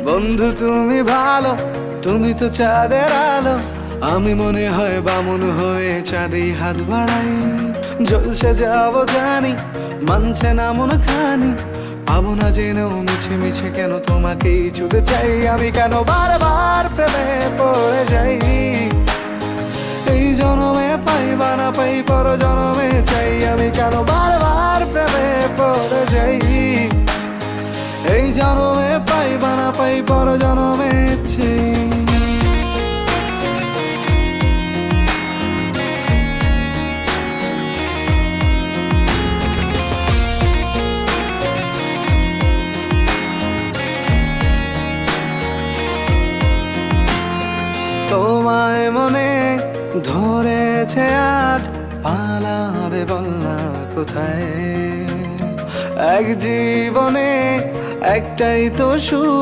বন্ধু তুমি ভালো, তুমি তো চাঁদের আলো। আমি মনে হয় বামুন হয়ে চাঁদে হাত বাড়াই। জলসে যাবো জানি, মানছে না মন খানি। পাবো না জেনেও মিছে মিছে কেন তোমাকেই ছুতে চাই। আমি কেন বারবার প্রেমে পড়ে যাই। এই জনমে পাই বা না পাই, পর জনমে চাই। আমি কেন বারবার প্রেমে পড়ে যাই। এই জনমে পাই বা না পাই, পর জনমে চাই। তোমায় মনে ধরেছে আজ, পালাবে বল না কোথায়। এক জীবনে একটাই তো সুখ।